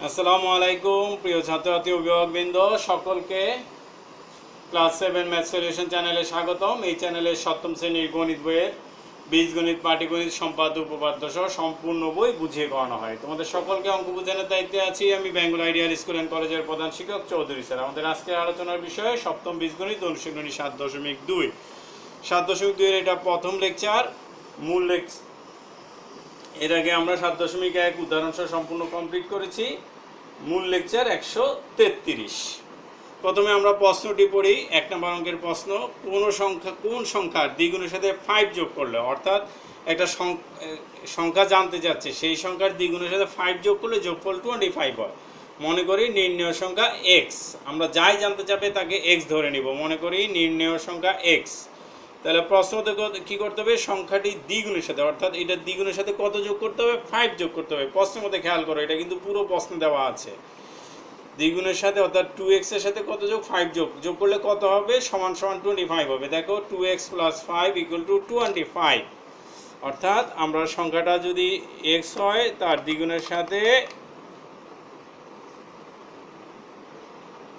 আসসালামু আলাইকুম প্রিয় ছাত্রছাত্রী অভিভাবকবৃন্দ সকলকে ক্লাস 7 ম্যাথ সলিউশন চ্যানেলে স্বাগতম। এই চ্যানেলে সপ্তম শ্রেণীর গণিত বইয়ের বীজগণিত, পাটিগণিত, সম্পাদ্য, উপপাদ্য সহ সম্পূর্ণ বই বুঝিয়ে করানো হয়। তোমাদের সকলকে অঙ্ক বোঝানোর দায়িত্বে আছি আমি বেঙ্গল আইডিয়াল স্কুল অ্যান্ড কলেজের প্রধান শিক্ষক চৌধুরী স্যার। আমাদের আজকের আলোচনার বিষয় সপ্তম বীজগণিত অনুশীলনী 7.2। 7.2 এটা প্রথম লেকচার, মূল লেকচার। এর আগে আমরা 7.1 উদাহরণ সহ সম্পূর্ণ কমপ্লিট করেছি। মূল লেকচার 133। প্রথমে আমরা প্রশ্নটি পড়ি। 1 নম্বর অঙ্কের প্রশ্ন, কোন সংখ্যার দ্বিগুণের সাথে 5 যোগ করলে, অর্থাৎ একটা সংখ্যা জানতে যাচ্ছে, সেই সংখ্যার দ্বিগুণের সাথে 5 যোগ করলে যোগফল 25 হয়। মনে করি নির্ণেয় সংখ্যা x, আমরা যাই জানতে চাবে তাকে x ধরে নিব। মনে করি নির্ণেয় সংখ্যা x। তাহলে প্রশ্নতে কী করতে হবে, সংখ্যাটি দ্বিগুণের সাথে, অর্থাৎ এটা দ্বিগুণের সাথে কত যোগ করতে হবে, 5 যোগ করতে হবে। প্রশ্নের মধ্যে খেয়াল করো, এটা কিন্তু পুরো প্রশ্নে দেওয়া আছে। দ্বিগুণের সাথে অর্থাৎ 2x এর সাথে কত যোগ, 5 যোগ করলে কত হবে, সমান সমান 25 হবে। দেখো 2x + 5 = 25। অর্থাৎ আমরা সংখ্যাটা যদি x হয় তার দ্বিগুণের সাথে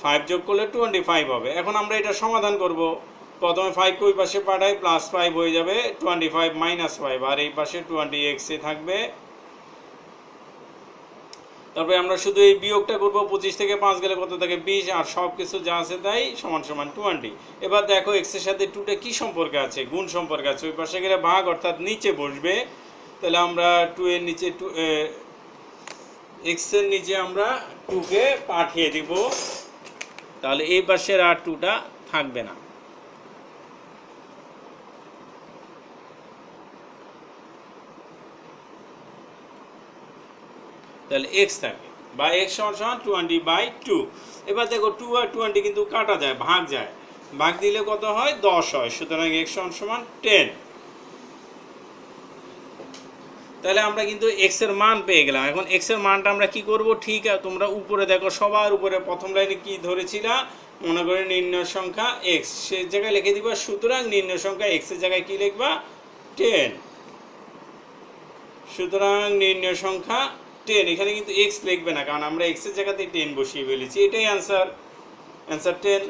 5 যোগ করলে 25 হবে। এখন আমরা এটা সমাধান করব। প্রথমে 5 কে ওই পাশে পাঠাই, +5 হয়ে যাবে 25 - 5, আর এই পাশে 20x এ থাকবে। তারপরে আমরা শুধু এই বিয়োগটা করব, 25 থেকে 5 গেলে কত থাকে, 20, আর সব কিছু যা আছে তাই সমান সমান 20। এবার দেখো x এর সাথে 2টা কি সম্পর্কে আছে, গুণ সম্পর্কে আছে। ওই পাশে গেলে ভাগ, অর্থাৎ নিচে বসবে। তাহলে আমরা 2 এর নিচে x এর নিচে আমরা 2 কে পাঠিয়ে দিব। তাহলে এই পাশের আর 2টা থাকবে না। তাহলে x থাকে, বা x = 20/2। এবার দেখো 2 আর 20 কিন্তু কাটা যায়, ভাগ যায়। ভাগ দিলে কত হয়, 10 হয়। সুতরাং x = 10। তাহলে আমরা কিন্তু x এর মান পেয়ে গেলাম। এখন x এর মানটা আমরা কি করব, ঠিক আছে তোমরা উপরে দেখো, সবার উপরে প্রথম লাইনে কি ধরেছিলা, মনে করে নির্ণয় সংখ্যা x, সে জায়গায় লিখে দিবা। সুতরাং নির্ণয় সংখ্যা x এর জায়গায় কি লিখবা, 10। সুতরাং নির্ণয় সংখ্যা 10। এখানে কিন্তু x লিখবে না, কারণ আমরা x এর জায়গাতে 10 বসিয়ে ফেলেছি। এটাই অ্যান্সার 10।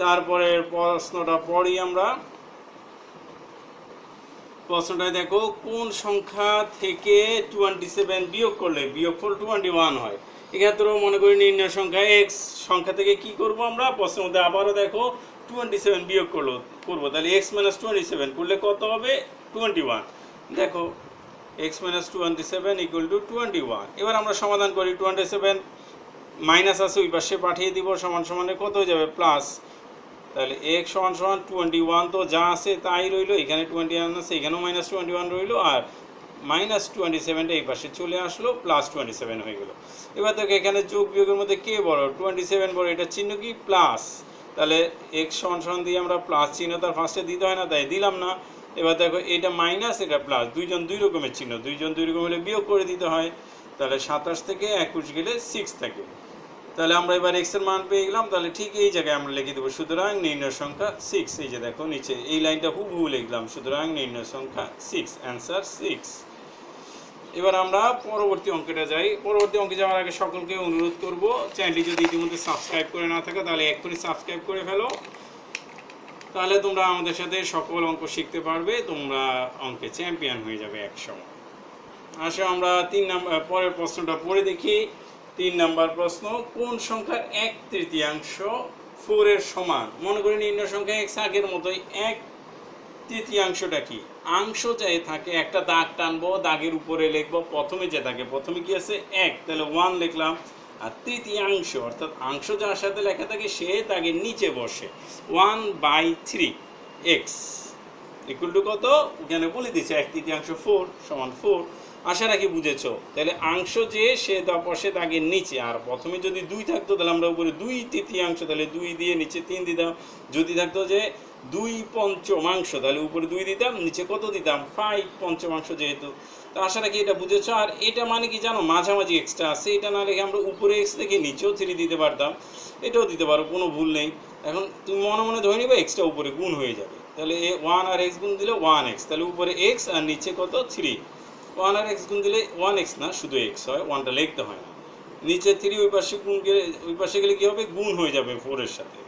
তারপরের প্রশ্নটা পড়ি আমরা। প্রশ্নটা দেখো, কোন সংখ্যা থেকে 27 বিয়োগ করলে বিয়োগফল 21 হয়। এক্ষেত্রেও মনে করি নির্ণয় সংখ্যা x, সংখ্যা থেকে কি করব আমরা, প্রশ্নের মধ্যে আবারও দেখো 27 বিয়োগ করবো। তাহলে x - 27 করলে কত হবে, 21। দেখো x - 27 = 21। এবার আমরা সমাধান করি। 27 মাইনাস আছে, ওই পাশে পাঠিয়ে দিব, সমান সমানে কত হয়ে যাবে, প্লাস। তাহলে x = 21, তো যা আছে তাই রইল। এখানে 21 আছে, এখানেও -21 রইল, আর -27টা এই পাশে চলে আসলো, +27 হয়ে গেল। এবার দেখো এখানে যোগ বিয়োগের মধ্যে কে বড়, 27 বড়। এটা চিহ্ন কি, প্লাস। তাহলে x = দিয়ে আমরা প্লাস চিহ্ন তার ফার্স্টে দিতে হয় না, তাই দিলাম না। এবার দেখো এটা মাইনাস, এটা প্লাস, দুইজন দুই রকমের চিহ্ন, দুইজন দুই রকম হলে বিয়োগ করে দিতে হয়। তাহলে 27 থেকে 21 গেলে 6 থাকে। তাহলে আমরা এবার x এর মান পেয়ে গেলাম। তাহলে ঠিক এই জায়গায় আমরা লিখে দেবো, সুতরাং নির্ণয় সংখ্যা 6। এই যে দেখো নিচে এই লাইনটা হুবহু লিখলাম, সুতরাং নির্ণয় সংখ্যা 6, অ্যান্সার 6। এবার আমরা পরবর্তী অঙ্কটা যাই। পরবর্তী অঙ্কে যাওয়ার আগে সকলকে অনুরোধ করব, চ্যানেলটি যদি ইতিমধ্যে সাবস্ক্রাইব করে না থাকো তাহলে এক্ষুনি সাবস্ক্রাইব করে ফেলো। তাহলে তোমরা আমাদের সাথে সকল অঙ্ক শিখতে পারবে, তোমরা অঙ্কে চ্যাম্পিয়ন হয়ে যাবে একসময়। আসলে আমরা 3 নম্বর পরের প্রশ্নটা পড়ে দেখি। 3 নম্বর প্রশ্ন, কোন সংখ্যার 1/3 4 এর সমান। মনে করি নির্ণয় সংখ্যা x, আগের মতোই 1/3টা কি, অংশ যাই থাকে, একটা দাগ টানবো, দাগের উপরে লিখবো, প্রথমে যে থাকে, প্রথমে কি আছে 1, তাহলে 1 লিখলাম। আর তৃতীয়াংশ অর্থাৎ অংশ যার সাথে লেখা থাকে সে দাগের নিচে বসে। 1/3 x = কত, এখানে বলে দিচ্ছে 1/3 4 = 4। আশা রাখি বুঝেছো। তাহলে অংশ যে সে বসে দাগের নিচে, আর প্রথমে যদি 2 থাকতো তাহলে আমরা উপরে 2/3, তাহলে 2 দিয়ে নিচে 3 দিতাম। যদি থাকতো যে 2/5, তাহলে উপরে 2 দিতাম, নিচে কত দিতাম, 5/5 যেহেতু। তো আশা রাখি এটা বুঝেছো। আর এটা মানে কি জানো, মাঝামাঝি এক্সট্রা আছে, এটা না রেখে আমরা উপরে x থেকে নিচেও 3 দিতে পারতাম, এটাও দিতে পারো, কোনো ভুল নেই। এখন তুমি মনে মনে ধরে নিবে এক্সটা উপরে গুণ হয়ে যাবে। তাহলে 1 আর x গুণ দিলে 1x, তাহলে উপরে x আর নিচে কত, 3। 1 আর x গুণ দিলে 1x না, শুধু x হয়, 1টা লিখতে হয় না। নিচে 3 ওই পাশে গুণ গেলে ওই পাশে গেলে কী হবে গুণ হয়ে যাবে 4 এর সাথে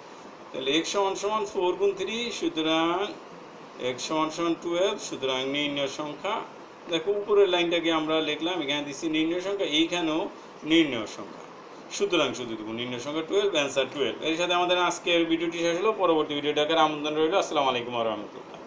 তাহলে x সমান সমান 4 গুণ 3 সুতরাং x সমান সমান 12 সুতরাং নির্ণয় সংখ্যা দেখো উপরের লাইনটাকে আমরা লিখলাম এখানে দিচ্ছি নির্ণয় সংখ্যা এইখানেও নির্ণয় সংখ্যা সুতরাং শুধু দেবো নির্ণয় সংখ্যা 12 অ্যান্সার 12 এর সাথে আমাদের আজকের ভিডিওটি শেষ হলো পরবর্তী ভিডিও দেখার আমন্ত্রণ রইল আসসালামু আলাইকুম ওয়া রাহমাতুল্লাহ